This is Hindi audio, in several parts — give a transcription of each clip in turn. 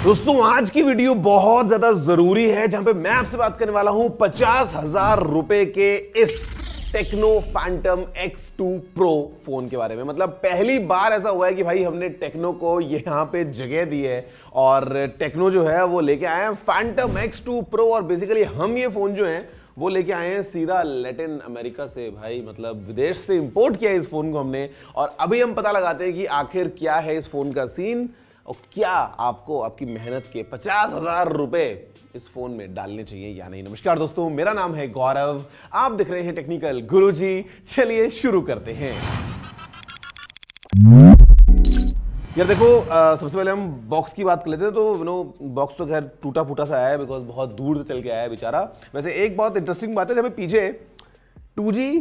दोस्तों आज की वीडियो बहुत ज्यादा जरूरी है, जहां पे मैं आपसे बात करने वाला हूं 50,000 रुपए के इस techno Phantom X2 Pro phone के बारे में। मतलब पहली बार ऐसा हुआ है कि भाई हमने टेक्नो को यहां पे जगह दी है और टेक्नो जो है वो लेके आए हैं फैंटम X2 Pro। और बेसिकली हम ये फोन जो है वो लेके आए हैं सीधा लैटिन अमेरिका से, भाई मतलब विदेश से इंपोर्ट किया है इस फोन को हमने। और अभी हम पता लगाते हैं कि आखिर क्या है इस फोन का सीन और क्या आपको आपकी मेहनत के 50,000 रुपए इस फोन में डालने चाहिए या नहीं। नमस्कार दोस्तों, मेरा नाम है गौरव, आप देख रहे हैं टेक्निकल गुरुजी। चलिए शुरू करते हैं। यार देखो, सबसे पहले हम बॉक्स की बात कर लेते हैं। तो बॉक्स तो खैर टूटा फूटा सा आया है बिकॉज बहुत दूर से चल के आया है बेचारा। वैसे एक बहुत इंटरेस्टिंग बात है, जब पीछे 2G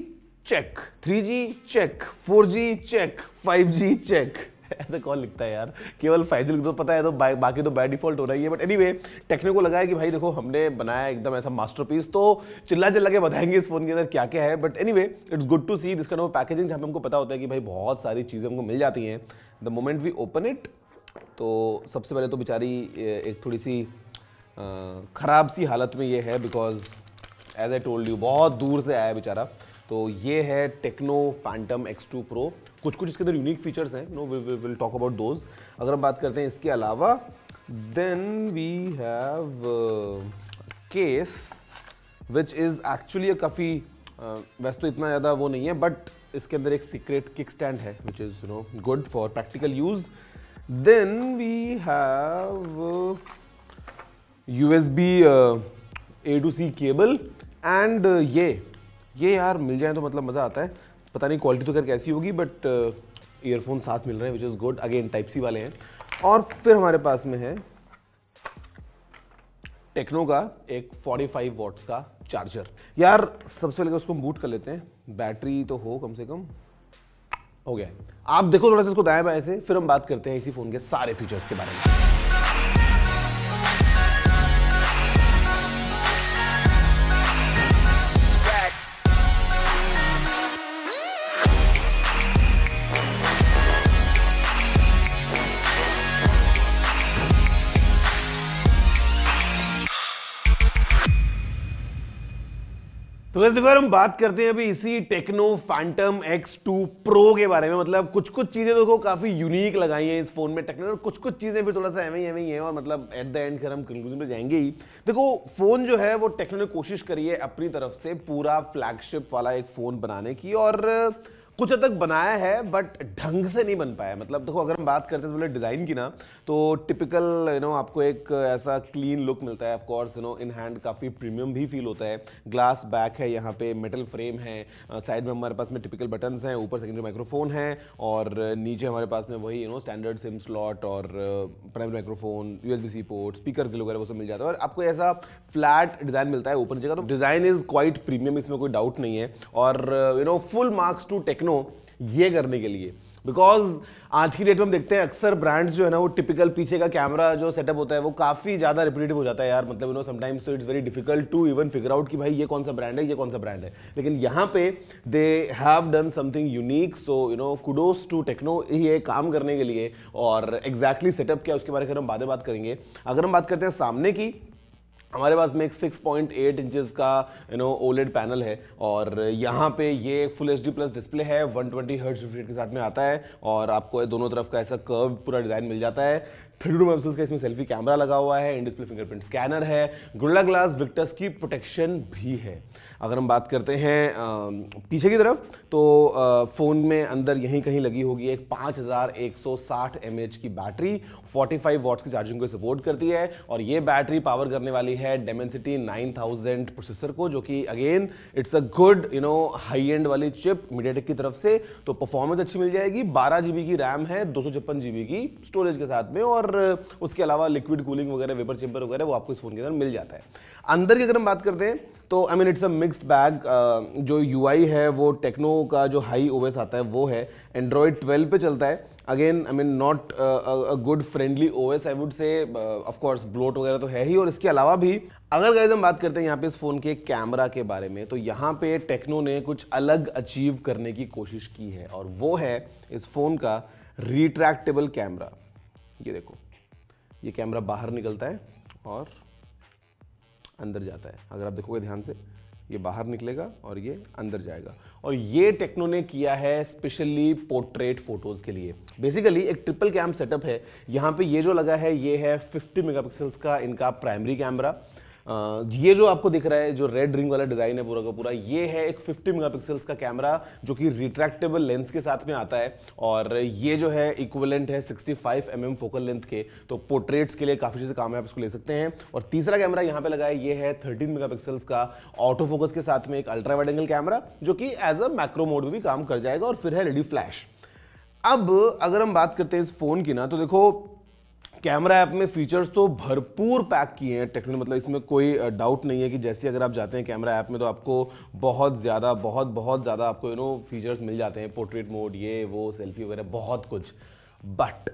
check, 3G check, 4G check, 5G check ऐसे कौन लिखता है यार, केवल 5G लिख दो, पता है तो बाकी तो बाय डिफॉल्ट हो रही है। बट एनीवे, टेक्नो को लगा है कि भाई देखो हमने बनाया एकदम ऐसा मास्टरपीस, तो चिल्ला के बताएंगे इस फोन के अंदर क्या क्या है। But anyway, it's good to see this kind of packaging, जहां पे हमको पता होता है कि भाई बहुत सारी चीजें हमको मिल जाती हैं the moment we open it. तो सबसे पहले तो बेचारी एक थोड़ी सी खराब सी हालत में ये है because as I told you बहुत दूर से आया है बेचारा। तो ये है टेक्नो फैंटम X2 Pro। कुछ इसके अंदर यूनिक फीचर्स हैं, no will talk about those. अगर हम बात करते हैं इसके अलावा, then we have case which is actually काफ़ी वैसे तो इतना ज़्यादा वो नहीं है, बट इसके अंदर एक सीक्रेट किक स्टैंड है which is good for practical use. Then we have USB A to C cable and ये यार मिल जाए तो मतलब मज़ा आता है। पता नहीं क्वालिटी तो खैर कैसी होगी, बट ईयरफोन साथ मिल रहे हैं which is good. Again type C वाले हैं। और फिर हमारे पास में है टेक्नो का एक 45 वॉट्स का चार्जर। यार सबसे पहले उसको बूट कर लेते हैं, बैटरी तो हो कम से कम। हो गया है, आप देखो थोड़ा सा इसको दाएं बाएं से, फिर हम बात करते हैं इसी फोन के सारे फीचर्स के बारे में। तो वैसे देखो यार, हम बात करते हैं अभी इसी टेक्नो फैंटम X2 Pro के बारे में। मतलब कुछ चीजें देखो काफी यूनिक लगाई हैं इस फोन में टेक्नो, और कुछ चीजें फिर थोड़ा सा एवं ही है। और मतलब एट द एंड हम कंक्लूजन पे जाएंगे ही। देखो फोन जो है वो टेक्नो ने कोशिश करी है अपनी तरफ से पूरा फ्लैगशिप वाला एक फोन बनाने की, और कुछ हद तक बनाया है बट ढंग से नहीं बन पाया। मतलब देखो, अगर हम बात करते हैं डिज़ाइन की ना, तो टिपिकल आपको एक ऐसा क्लीन लुक मिलता है। ऑफ कोर्स इन हैंड काफ़ी प्रीमियम भी फील होता है। ग्लास बैक है, यहाँ पे मेटल फ्रेम है, साइड में हमारे पास में टिपिकल बटन्स हैं, ऊपर सेकेंडरी माइक्रोफोन है, और नीचे हमारे पास में वही स्टैंडर्ड सिम स्लॉट और primary microphone, USB-C port, speaker के वगैरह वो सब मिल जाता है। और आपको ऐसा फ्लैट डिज़ाइन मिलता है ऊपर जगह। तो डिज़ाइन इज़ क्वाइट प्रीमियम, इसमें कोई डाउट नहीं है। और फुल मार्क्स टू टेक्नो ये करने के लिए, बिकॉज आज की डेट में हम देखते हैं अक्सर ब्रांड्स जो है ना वो टिपिकल पीछे का कैमरा जो सेटअप होता है वो काफी ज्यादा रिपीटेटिव हो जाता है यार। मतलब समटाइम्स तो it's very difficult to even figure out कि भाई ये कौन सा ब्रांड है, ये कौन सा ब्रांड है। लेकिन यहाँ पे they have done something unique, so kudos to Tecno ये काम करने के लिए। और एग्जैक्टली सेटअप क्या उसके बारे में हम बात करेंगे। अगर हम बात करते हैं सामने की, हमारे पास में एक 6.8 इंचेस का OLED पैनल है, और यहाँ पे ये फुल HD+ डिस्प्ले है, 120 हर्ट्ज रिफ्रेश रेट के साथ में आता है, और आपको दोनों तरफ का ऐसा कर्व पूरा डिजाइन मिल जाता है। 32 मेगापिक्सल का इसमें सेल्फी कैमरा लगा हुआ है, इन डिस्प्ले फिंगरप्रिंट स्कैनर है, गोरिल्ला ग्लास विक्टस की प्रोटेक्शन भी है। अगर हम बात करते हैं पीछे की तरफ, तो फ़ोन में अंदर यहीं कहीं लगी होगी एक 5160 mAh की बैटरी, 45 वॉट्स की चार्जिंग को सपोर्ट करती है। और ये बैटरी पावर करने वाली है Dimensity 9000 प्रोसेसर को, जो कि again it's a good high and वाली चिप मीडियाटेक की तरफ से। तो परफॉर्मेंस अच्छी मिल जाएगी। 12 GB की रैम है, 256 GB की स्टोरेज के साथ में, और उसके अलावा लिक्विड कूलिंग वगैरह, वेपर चेंबर वगैरह वो आपको इस फोन के अंदर मिल जाता है। अंदर की अगर हम बात करते हैं तो I mean it's a mixed bag. जो UI है वो टेक्नो का जो हाई OS आता है वो है, एंड्रॉयड 12 पे चलता है। Again I mean not a good friendly OS I would से। ऑफ कोर्स ब्लोट वगैरह तो है ही। और इसके अलावा भी अगर गाइस हम बात करते हैं यहाँ पे इस फोन के कैमरा के बारे में, तो यहाँ पे टेक्नो ने कुछ अलग अचीव करने की कोशिश की है, और वो है इस फोन का रिट्रैक्टेबल कैमरा। ये देखो, ये कैमरा बाहर निकलता है और अंदर जाता है। अगर आप देखोगे ध्यान से, ये बाहर निकलेगा और ये अंदर जाएगा। और ये टेक्नो ने किया है स्पेशली पोर्ट्रेट फोटोज के लिए। बेसिकली एक ट्रिपल कैम सेटअप है। यहाँ पे ये जो लगा है ये है 50 मेगापिक्सल्स का इनका प्राइमरी कैमरा। ये जो आपको दिख रहा है, जो रेड रिंग वाला डिजाइन है पूरा का पूरा, ये है एक 50 मेगापिक्सल्स का कैमरा जो कि रिट्रैक्टेबल लेंस के साथ में आता है। और ये जो है इक्विवेलेंट है 65 mm फोकल लेंथ के। तो पोर्ट्रेट्स के लिए काफी चीजें काम है, आप इसको ले सकते हैं। और तीसरा कैमरा यहाँ पे लगा है, ये है 13 मेगापिक्सल्स का ऑटो फोकस के साथ में एक अल्ट्रा वाइड एंगल कैमरा, जो कि एज अ मैक्रो मोड में भी काम कर जाएगा। और फिर है रेडी फ्लैश। अब अगर हम बात करते हैं इस फोन की ना, तो देखो कैमरा ऐप में फीचर्स तो भरपूर पैक किए हैं टेक्नो, मतलब इसमें कोई डाउट नहीं है कि जैसे अगर आप जाते हैं कैमरा ऐप में तो आपको बहुत ज़्यादा आपको फीचर्स मिल जाते हैं, पोर्ट्रेट मोड, ये वो, सेल्फी वगैरह, बहुत कुछ। बट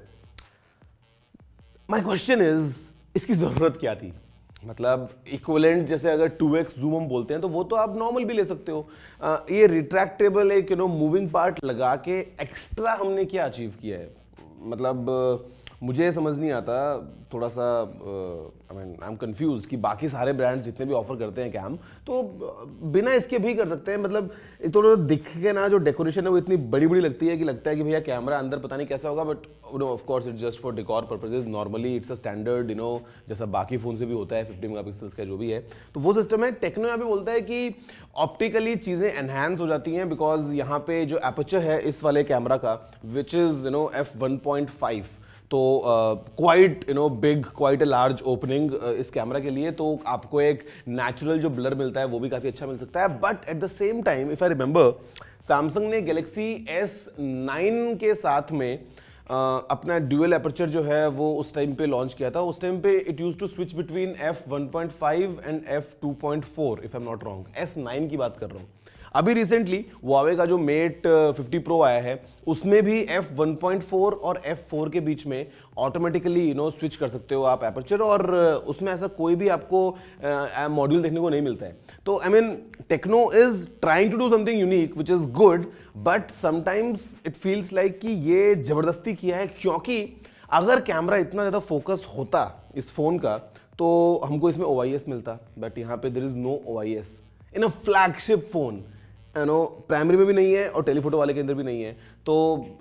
माय क्वेश्चन इज, इसकी ज़रूरत क्या थी? मतलब इक्विवेलेंट जैसे अगर 2x जूम हम बोलते हैं तो वो तो आप नॉर्मल भी ले सकते हो। ये रिट्रैक्टेबल एक मूविंग पार्ट लगा के एक्स्ट्रा हमने क्या अचीव किया है? मतलब मुझे समझ नहीं आता, थोड़ा सा आई एम कंफ्यूज्ड कि बाकी सारे ब्रांड जितने भी ऑफर करते हैं कैम, तो बिना इसके भी कर सकते हैं। मतलब थोड़ा दिख के ना जो डेकोरेशन है वो इतनी बड़ी बड़ी लगती है कि लगता है कि भैया कैमरा अंदर पता नहीं कैसा होगा, but of course it's just for decor purposes. Normally it's a standard जैसा बाकी फोन से भी होता है 50 मेगापिक्सल्स का जो भी है, तो वो सिस्टम है। टेक्नो यहाँ पे बोलता है कि ऑप्टिकली चीजें एनहांस हो जाती हैं, बिकॉज यहाँ पे जो एपर्चर है इस वाले कैमरा का, विच इज f1.5, तो quite big, quite a large opening इस कैमरा के लिए, तो आपको एक नेचुरल जो ब्लर मिलता है वो भी काफी अच्छा मिल सकता है। But at the same time if I remember, Samsung ने गैलेक्सी S9 के साथ में अपना ड्यूअल एपर्चर जो है वो उस टाइम पे लॉन्च किया था। उस टाइम पे it used to switch between f1.5 and f2.4 if I am not wrong. S9 की बात कर रहा हूँ। अभी रिसेंटली Huawei का जो Mate 50 Pro आया है, उसमें भी f1.4 और f4 के बीच में ऑटोमेटिकली स्विच कर सकते हो आप एपर्चर, और उसमें ऐसा कोई भी आपको मॉड्यूल देखने को नहीं मिलता है। तो I mean Tecno is trying to do something unique which is good, but sometimes it feels like कि ये जबरदस्ती किया है, क्योंकि अगर कैमरा इतना ज्यादा फोकस होता इस फोन का तो हमको इसमें OIS मिलता, बट यहाँ पे देयर इज नो OIS इन अ फ्लैगशिप फोन। प्राइमरी में भी नहीं है और टेलीफोटो वाले के अंदर भी नहीं है। तो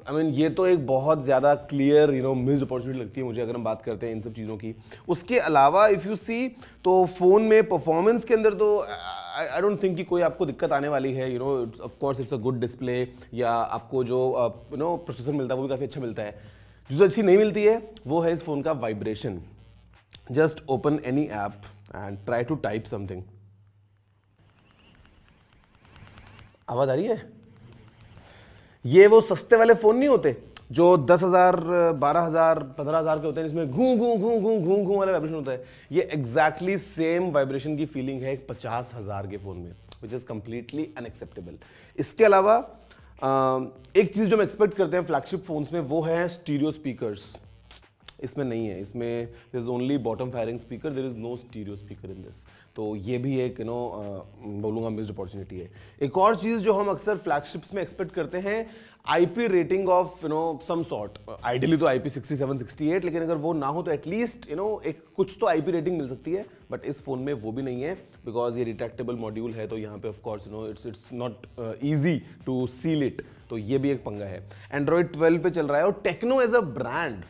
आई मीन ये तो एक बहुत ज़्यादा क्लियर मिस्ड अपॉर्चुनिटी लगती है मुझे, अगर हम बात करते हैं इन सब चीज़ों की। उसके अलावा इफ़ यू सी, तो फ़ोन में परफॉर्मेंस के अंदर तो आई डोंट थिंक कि कोई आपको दिक्कत आने वाली है। Of course it's a good display, या आपको जो प्रोसेसर मिलता है वो भी काफ़ी अच्छा मिलता है। जो अच्छी नहीं मिलती है वो है इस फ़ोन का vibration. Just open any app and try to type something. आवाज आ रही है? ये वो सस्ते वाले फोन नहीं होते जो 10,000, 12,000, 15,000 के होते हैं, जिसमें घूं घूं घूं घूं घूं घूं वाला वाइब्रेशन होता है। ये एग्जैक्टली सेम वाइब्रेशन की फीलिंग है 50,000 के फोन में, विच इज कंप्लीटली अनएक्सेप्टेबल। इसके अलावा एक चीज जो हम एक्सपेक्ट करते हैं फ्लैगशिप फोन्स में, वो है स्टीरियो स्पीकर्स। इसमें नहीं है। इसमें there is only bottom firing speaker, there is no stereo speaker in this. तो ये भी एक बोलूँगा मिस्ड अपॉर्चुनिटी है। एक और चीज़ जो हम अक्सर फ्लैगशिप्स में एक्सपेक्ट करते हैं, IP rating of some sort. Ideally तो IP 67, 68, लेकिन अगर वो ना हो तो एटलीस्ट एक कुछ तो IP रेटिंग मिल सकती है। बट इस फोन में वो भी नहीं है, बिकॉज ये रिट्रैक्टेबल मॉड्यूल है, तो यहाँ पे of course it's not easy to seal it. तो ये भी एक पंगा है। एंड्रॉइड 12 पे चल रहा है, और Tecno as a brand,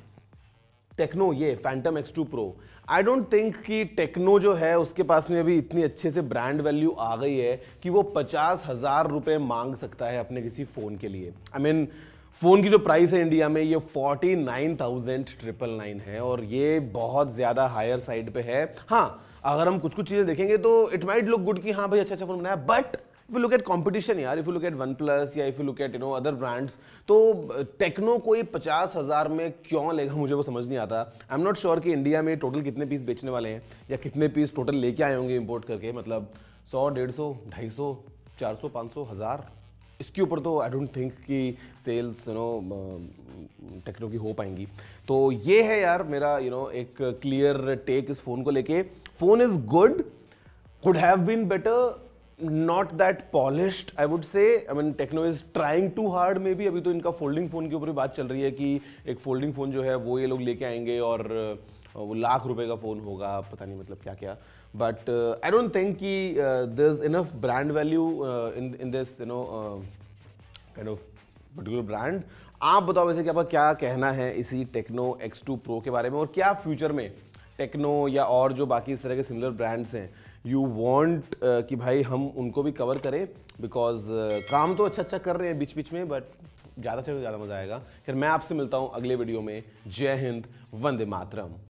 Tecno ये Phantom X2 Pro, I don't think कि टेक्नो जो है उसके पास में अभी इतनी अच्छे से ब्रांड वैल्यू आ गई है कि वो 50,000 रुपए मांग सकता है अपने किसी फोन के लिए। आई मीन फोन की जो प्राइस है इंडिया में, ये 49,999 है, और ये बहुत ज्यादा हायर साइड पे है। हाँ, अगर हम कुछ कुछ चीजें देखेंगे तो इट माइट लुक गुड कि हाँ भाई अच्छा फोन बनाया, but if you look at competition यार, if you look at OnePlus या if you look at other brands, तो टेक्नो कोई 50,000 में क्यों लेगा, मुझे वो समझ नहीं आता। आई एम नॉट श्योर कि इंडिया में टोटल कितने पीस बेचने वाले हैं, या कितने पीस टोटल लेके आए होंगे इंपोर्ट करके। मतलब 100, 150, 250, 400, 500, 1000, इसके ऊपर तो आई डोंट थिंक कि सेल्स टेक्नो की हो पाएंगी। तो ये है यार मेरा एक क्लियर टेक इस फोन को लेके। Phone is good, could have been better, not that polished I would say. I mean Tecno is trying too hard maybe. अभी तो इनका फोल्डिंग फोन के ऊपर भी बात चल रही है कि एक फोल्डिंग फोन जो है वो ये लोग लेके आएंगे और वो लाख रुपए का फोन होगा, पता नहीं मतलब क्या क्या। बट आई डोंट थिंक कि there is enough brand value in this kind of particular brand. आप बताओ वैसे कि आपका क्या कहना है इसी टेक्नो X2 Pro के बारे में, और क्या फ्यूचर में टेक्नो या और जो बाकी इस तरह के सिमिलर ब्रांड्स हैं यू वांट कि भाई हम उनको भी कवर करें, बिकॉज काम तो अच्छा अच्छा कर रहे हैं बीच बीच में, बट ज़्यादा से ज़्यादा मज़ा आएगा। फिर मैं आपसे मिलता हूँ अगले वीडियो में। जय हिंद, वंदे मातरम।